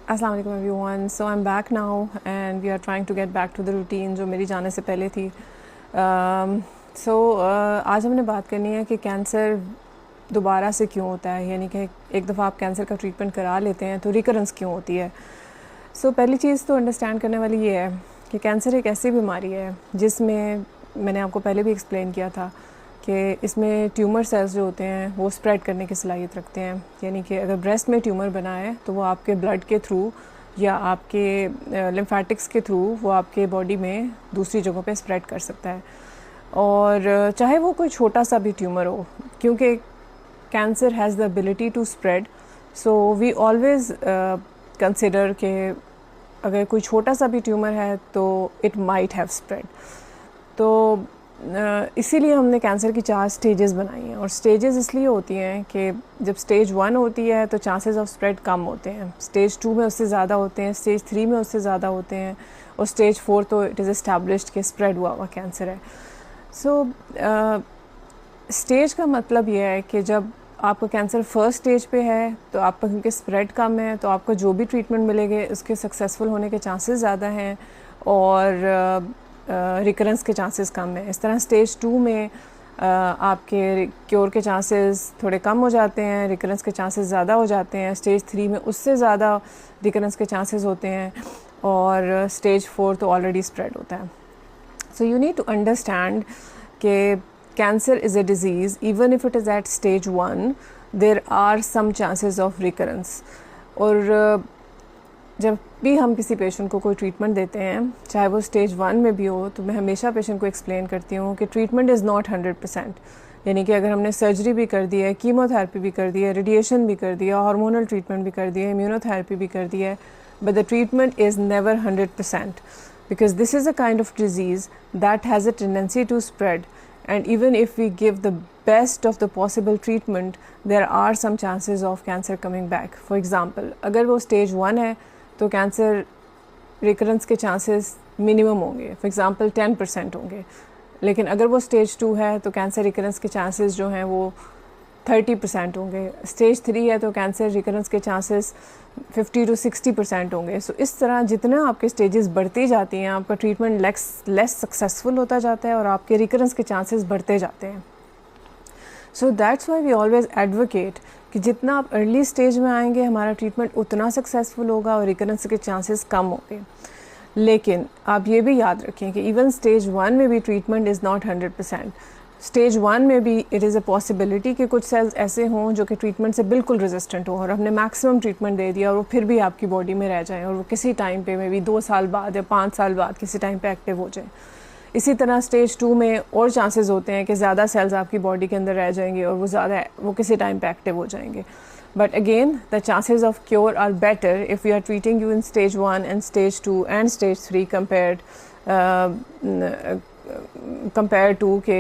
अस्सलाम वालेकुम everyone. So I am back now and we are trying to get back to the routine जो मेरी जाने से पहले थी। आज हमने बात करनी है कि कैंसर दोबारा से क्यों होता है, यानी कि एक दफ़ा आप कैंसर का ट्रीटमेंट करा लेते हैं तो रिकरेंस क्यों होती है। पहली चीज़ तो अंडरस्टैंड करने वाली ये है कि कैंसर एक ऐसी बीमारी है जिसमें मैंने आपको पहले भी एक्सप्लेन किया था कि इसमें ट्यूमर सेल्स जो होते हैं वो स्प्रेड करने की सलाहियत रखते हैं। यानी कि अगर ब्रेस्ट में ट्यूमर बना है तो वो आपके ब्लड के थ्रू या आपके लिम्फेटिक्स के थ्रू वो आपके बॉडी में दूसरी जगहों पे स्प्रेड कर सकता है, और चाहे वो कोई छोटा सा भी ट्यूमर हो, क्योंकि cancer has the ability to spread. So we always consider कि अगर कोई छोटा सा भी ट्यूमर है तो इट माइट हैव स्प्रेड। तो इसीलिए हमने कैंसर की 4 स्टेजेस बनाई हैं, और स्टेजेस इसलिए होती हैं कि जब स्टेज 1 होती है तो चांसेस ऑफ स्प्रेड कम होते हैं, स्टेज 2 में उससे ज़्यादा होते हैं, स्टेज 3 में उससे ज़्यादा होते हैं, और स्टेज 4 तो इट इज़ एस्टैब्लिश्ड कि स्प्रेड हुआ कैंसर है। स्टेज का मतलब ये है कि जब आपका कैंसर फर्स्ट स्टेज पे है तो आपका क्योंकि स्प्रेड कम है तो आपको जो भी ट्रीटमेंट मिलेंगे उसके सक्सेसफुल होने के चांसेस ज़्यादा हैं, और रिकरेंस के चांसेस कम हैं। इस तरह स्टेज 2 में आपके क्योर के चांसेस थोड़े कम हो जाते हैं, रिकरेंस के चांसेस ज़्यादा हो जाते हैं। स्टेज 3 में उससे ज़्यादा रिकरेंस के चांसेस होते हैं, और स्टेज 4 तो ऑलरेडी स्प्रेड होता है। So you need to understand कि cancer is a disease, even if it is at stage 1, there are some chances of recurrence। और जब भी हम किसी पेशेंट को कोई ट्रीटमेंट देते हैं, चाहे वो स्टेज 1 में भी हो, तो मैं हमेशा पेशेंट को एक्सप्लेन करती हूँ कि ट्रीटमेंट इज़ नॉट 100%। यानी कि अगर हमने सर्जरी भी कर दी है, कीमोथेरेपी भी कर दी है, रेडिएशन भी कर दिया, हार्मोनल ट्रीटमेंट भी कर दिया, इम्यूनोथेरेपी भी कर दिया है, but the treatment is never 100%, because this is a kind of disease that has a tendency to spread. And even if we give the best of the possible treatment, there are some chances of cancer coming back. For example, अगर वो stage 1 है तो cancer recurrence के chances minimum होंगे, for example 10% होंगे। लेकिन अगर वो स्टेज 2 है तो कैंसर रिकरेंस के चांसेस जो हैं वो 30% होंगे। स्टेज 3 है तो कैंसर रिकरेंस के चांसेस 50 to 60% होंगे। इस तरह जितना आपके स्टेजेस बढ़ती जाती हैं, आपका ट्रीटमेंट लेस सक्सेसफुल होता जाता है और आपके रिकरेंस के चांसेस बढ़ते जाते हैं। That's why we always advocate कि जितना आप अर्ली स्टेज में आएंगे हमारा ट्रीटमेंट उतना सक्सेसफुल होगा और रिकरेंस के चांसेस कम होंगे। लेकिन आप ये भी याद रखें कि इवन स्टेज 1 में भी ट्रीटमेंट इज़ नॉट 100%। स्टेज 1 में भी इट इज़ अ पॉसिबिलिटी कि कुछ सेल्स ऐसे हों जो कि ट्रीटमेंट से बिल्कुल रेजिस्टेंट हो, और हमने मैक्सिमम ट्रीटमेंट दे दिया और वो फिर भी आपकी बॉडी में रह जाएं, और वो किसी टाइम पे में भी 2 साल बाद या 5 साल बाद किसी टाइम पे एक्टिव हो जाएं। इसी तरह स्टेज 2 में और चांसेस होते हैं कि ज़्यादा सेल्स आपकी बॉडी के अंदर रह जाएंगे और वो किसी टाइम पे एक्टिव हो जाएंगे। But again, the chances of cure are better if we are treating you in stage 1 and stage 2 and stage 3 compared to कि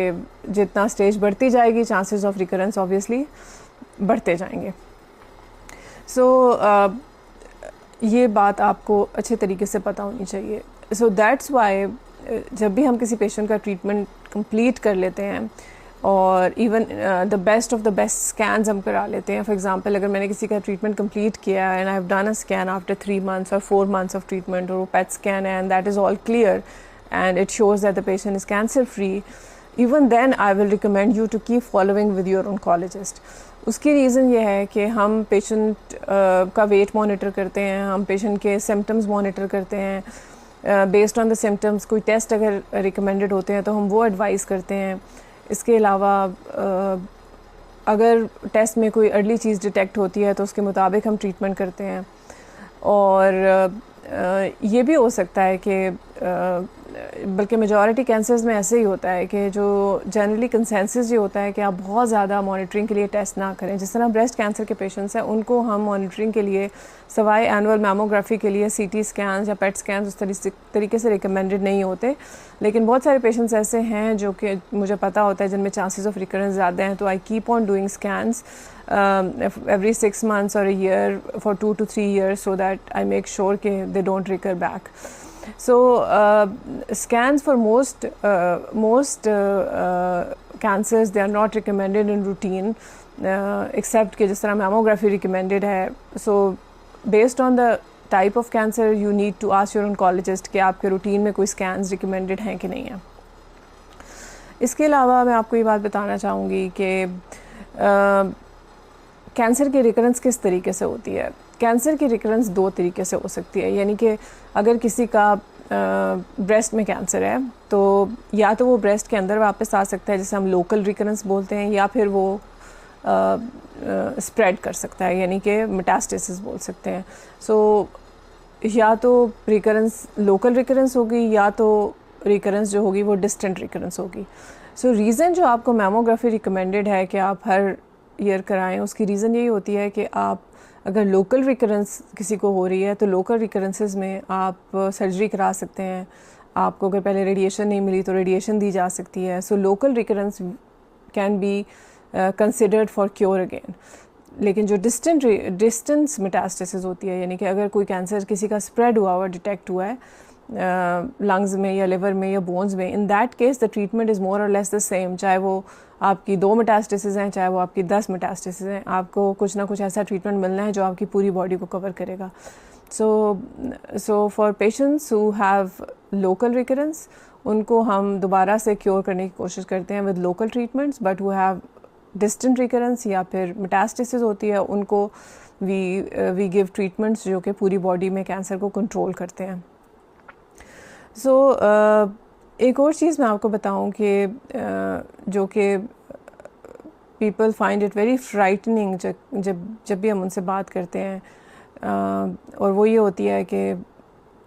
जितना स्टेज बढ़ती जाएगी चांसेस ऑफ रिकरेंस ऑब्वियसली बढ़ते जाएंगे। ये बात आपको अच्छे तरीके से पता होनी चाहिए। दैट्स वाई जब भी हम किसी पेशेंट का ट्रीटमेंट कंप्लीट कर लेते हैं और even the best of the best scans हम करा लेते हैं। फॉर एग्जांपल, अगर मैंने किसी का ट्रीटमेंट कंप्लीट किया and I have done a scan after 3 months और 4 months ऑफ ट्रीटमेंट, और वो पेट स्कैन है and that is all clear and it shows that the patient is cancer free, even then I will recommend you to keep following with your oncologist। उसकी reason ये है कि हम patient का wait monitor करते हैं, हम पेशेंट के सिम्टम्स मॉनिटर करते हैं, बेस्ड ऑन द सिम्टम्स कोई टेस्ट अगर रिकमेंडेड होते हैं तो हम वो एडवाइस करते हैं। इसके अलावा अगर टेस्ट में कोई अर्ली चीज़ डिटेक्ट होती है तो उसके मुताबिक हम ट्रीटमेंट करते हैं। और ये भी हो सकता है कि बल्कि मेजॉरिटी कैंसर्स में ऐसे ही होता है कि जो जनरली कंसेंसस ये होता है कि आप बहुत ज़्यादा मॉनिटरिंग के लिए टेस्ट ना करें। जिस तरह ब्रेस्ट कैंसर के पेशेंट्स हैं उनको हम मॉनिटरिंग के लिए सवाए एनुअल मैमोग्राफी के लिए CT स्कैन्स या पेट स्कैन्स उस तरीके से रिकमेंडेड नहीं होते। लेकिन बहुत सारे पेशेंट्स ऐसे हैं जो कि मुझे पता होता है जिनमें चांसेस ऑफ रिकरेंस ज़्यादा हैं, तो I keep on doing scans every 6 months or a year for 2 to 3 years so that I make sure that they don't recur back. Scans for most cancers, they are not recommended in routine, except कि जिस तरह mammography recommended है. So based on the type of cancer you need to ask your oncologist कि आपके routine में कोई scans recommended हैं कि नहीं है। इसके अलावा मैं आपको ये बात बताना चाहूँगी कि कैंसर की रिकरेंस किस तरीके से होती है। कैंसर की रिकरेंस दो तरीके से हो सकती है, यानी कि अगर किसी का ब्रेस्ट में कैंसर है तो या तो वो ब्रेस्ट के अंदर वापस आ सकता है जिसे हम लोकल रिकरेंस बोलते हैं, या फिर वो स्प्रेड कर सकता है, यानी कि मेटास्टेसिस बोल सकते हैं। सो या तो रिकरेंस लोकल रिकरेंस होगी या तो रिकरेंस जो होगी वो डिस्टेंट रिकरेंस होगी। सो रीज़न जो आपको मैमोग्राफी रिकमेंडेड है कि आप हर ईयर कराएं, उसकी रीज़न यही होती है कि आप अगर लोकल रिकरेंस किसी को हो रही है तो लोकल रिकरेंसेस में आप सर्जरी करा सकते हैं। आपको अगर पहले रेडिएशन नहीं मिली तो रेडिएशन दी जा सकती है। So local recurrence can be considered for cure again. लेकिन जो डिस्टेंस मेटास्टेसिस होती है, यानी कि अगर कोई कैंसर किसी का स्प्रेड हुआ हुआ डिटेक्ट हुआ है लंग्स में या लिवर में या बोन्स में, in that case the treatment is more और लेस द सेम। चाहे वो आपकी 2 मेटास्टेसिस हैं, चाहे वो आपकी 10 मेटास्टेसिस हैं, आपको कुछ ना कुछ ऐसा ट्रीटमेंट मिलना है जो आपकी पूरी बॉडी को कवर करेगा। So for patients who have local recurrence, उनको हम दोबारा से क्योर करने की कोशिश करते हैं with local treatments. But who have distant recurrence या फिर मेटास्टेसिस होती है, उनको वी गिव ट्रीटमेंट्स जो कि पूरी बॉडी में कैंसर को कंट्रोल करते हैं। एक और चीज़ मैं आपको बताऊं कि जो कि people find it very frightening जब भी हम उनसे बात करते हैं, और वो ये होती है कि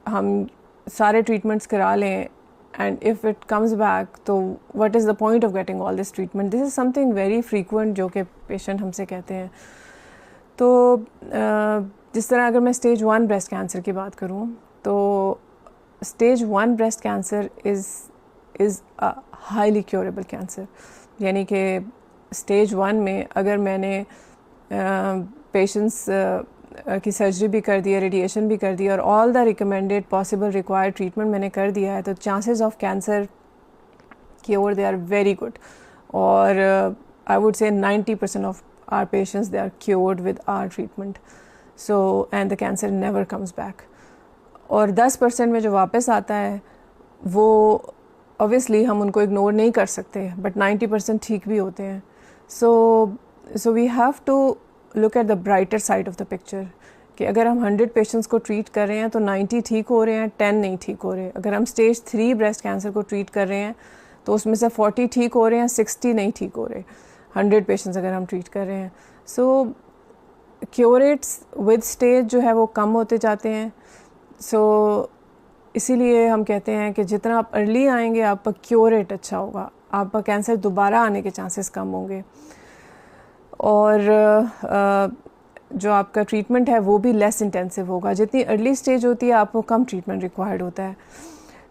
हम सारे ट्रीटमेंट्स करा लें and if it comes back तो what is the point of getting all this treatment. This is something very frequent जो कि पेशेंट हमसे कहते हैं। तो जिस तरह अगर मैं स्टेज 1 ब्रेस्ट कैंसर की बात करूं तो stage 1 breast cancer is a highly curable cancer. यानी कि स्टेज 1 में अगर मैंने पेशेंट्स की सर्जरी भी कर दी है, रेडिएशन भी कर दिया और all the recommended possible required treatment मैंने कर दिया है, तो chances of cancer cure they are very good. और I would say 90% of our patients they are cured with our treatment. So and the cancer never comes back. और 10% में जो वापस आता है वो ऑब्वियसली हम उनको इग्नोर नहीं कर सकते, बट 90% ठीक भी होते हैं। So we have to look at the brighter side of the picture कि अगर हम 100 पेशेंट्स को ट्रीट कर रहे हैं तो 90 ठीक हो रहे हैं, 10 नहीं ठीक हो रहे। अगर हम स्टेज 3 ब्रेस्ट कैंसर को ट्रीट कर रहे हैं तो उसमें से 40 ठीक हो रहे हैं, 60 नहीं ठीक हो रहे। 100 पेशेंट्स अगर हम ट्रीट कर रहे हैं, सो क्योर रेट्स विद स्टेज जो है वो कम होते जाते हैं। सो इसीलिए हम कहते हैं कि जितना आप अर्ली आएंगे आपका क्योर रेट अच्छा होगा, आपका कैंसर दोबारा आने के चांसेस कम होंगे, और जो आपका ट्रीटमेंट है वो भी लेस इंटेंसिव होगा। जितनी अर्ली स्टेज होती है आपको कम ट्रीटमेंट रिक्वायर्ड होता है।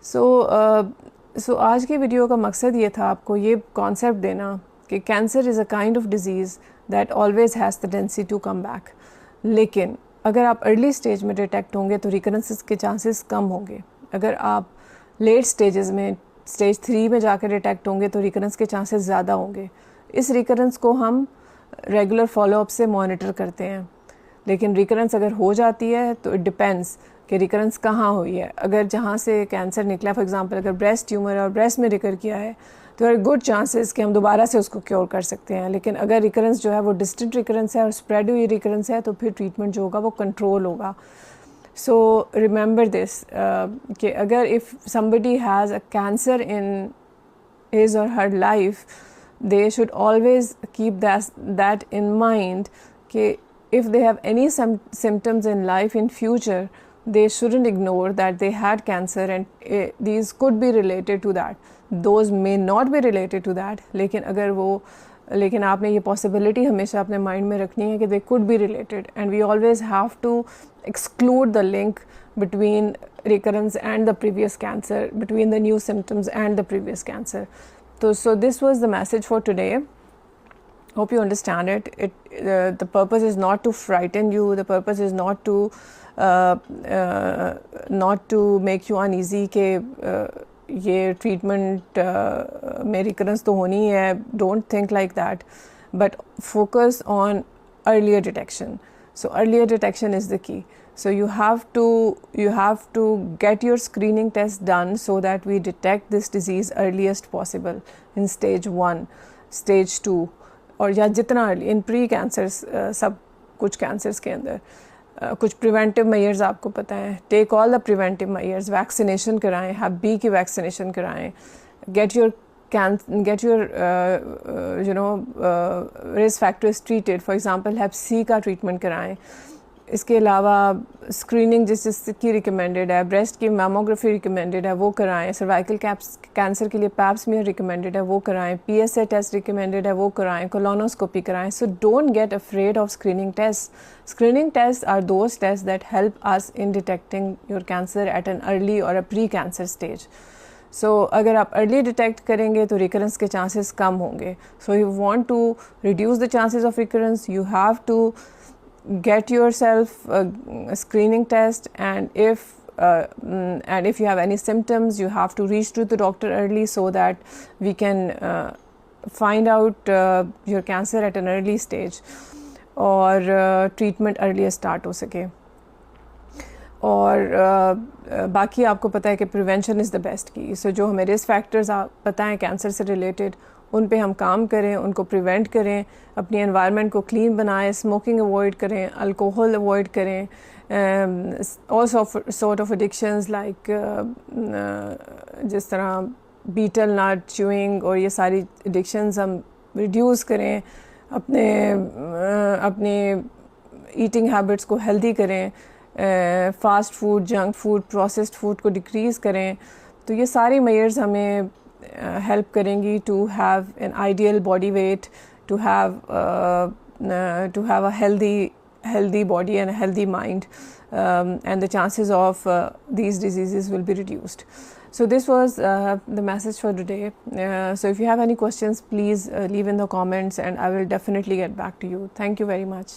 सो आज के वीडियो का मकसद ये था आपको ये कॉन्सेप्ट देना कि cancer is a kind of disease that always has the tendency to come back. लेकिन अगर आप अर्ली स्टेज में डिटेक्ट होंगे तो रिकरेंसेस के चांसेस कम होंगे। अगर आप लेट स्टेजेस में स्टेज 3 में जाकर डिटेक्ट होंगे तो रिकरेंस के चांसेस ज़्यादा होंगे। इस रिकरेंस को हम रेगुलर फॉलोअप से मॉनिटर करते हैं। लेकिन रिकरेंस अगर हो जाती है तो इट डिपेंड्स कि रिकरेंस कहाँ हुई है। अगर जहाँ से कैंसर निकला, फॉर एग्जांपल अगर ब्रेस्ट ट्यूमर है और ब्रेस्ट में रिकर किया है तो आर गुड चांसेस कि हम दोबारा से उसको क्योर कर सकते हैं। लेकिन अगर रिकरेंस जो है वो डिस्टेंट रिकरेंस है और स्प्रेड हुई रिकरेंस है तो फिर ट्रीटमेंट जो होगा वो कंट्रोल होगा। सो रिमेंबर दिस कि अगर if somebody has a cancer in his or her life, they should always keep that in mind कि if they have any symptoms in life in future, they shouldn't ignore that they had cancer and these could be related to that. Those may not be related to that, लेकिन आपने ये possibility हमेशा अपने mind में रखनी है कि they could be related, and we always have to exclude the link between recurrence and the previous cancer, between the new symptoms and the previous cancer. So this was the message for today. Hope you understand it. The purpose is not to frighten you. The purpose is not to make you uneasy कि ये treatment में recurrence तो होनी है. Don't think like that. But focus on earlier detection. So earlier detection is the key. So you have to get your screening test done so that we detect this disease earliest possible in stage 1, stage 2, और या जितना early in pre cancers, सब कुछ cancers के अंदर कुछ preventive measures आपको पता है, take all the preventive measures, vaccination कराएं, हब बी की वैक्सीनेशन कराएं, get your risk factors treated, for example hep C का ट्रीटमेंट कराएं। इसके अलावा स्क्रीनिंग जिसकी रिकमेंडेड है, ब्रेस्ट की मैमोग्राफी रिकमेंडेड है वो कराएं, सर्वाइकल कैंसर के लिए पैप्समियर रिकमेंडेड है वो कराएं, PSA टेस्ट रिकमेंडेड है वो कराएं, कोलोनोस्कोपी कराएं। So don't get afraid of screening test. Screening tests are those tests that help us in detecting your cancer at an early or a pre-cancer stage. So अगर आप early detect करेंगे तो recurrence के chances कम होंगे. So you want to reduce the chances of recurrence, you have to get yourself a screening test, and if you have any symptoms, you have to reach to the doctor early so that we can find out your cancer at an early stage और treatment early start हो सके। और बाकी आपको पता है कि prevention is the best की। सो जो हमें रिस्क फैक्टर्स पता है कैंसर से रिलेटेड, उन पे हम काम करें, उनको प्रिवेंट करें, अपनी एनवायरनमेंट को क्लीन बनाएं, स्मोकिंग अवॉइड करें, अल्कोहल अवॉइड करें, all sort of addictions like जिस तरह बीटल नट, च्यूइंग और ये सारी एडिक्शंस हम रिड्यूस करें, अपने ईटिंग हैबिट्स को हेल्दी करें, fast food, junk food, processed food को डिक्रीज़ करें। तो ये सारी मेजर्स हमें हेल्प करेंगी to have an ideal body weight, to have a healthy body and a healthy mind, and the chances of these diseases will be reduced. So this was the message for today. So if you have any questions, please leave in the comments and I will definitely get back to you. Thank you very much.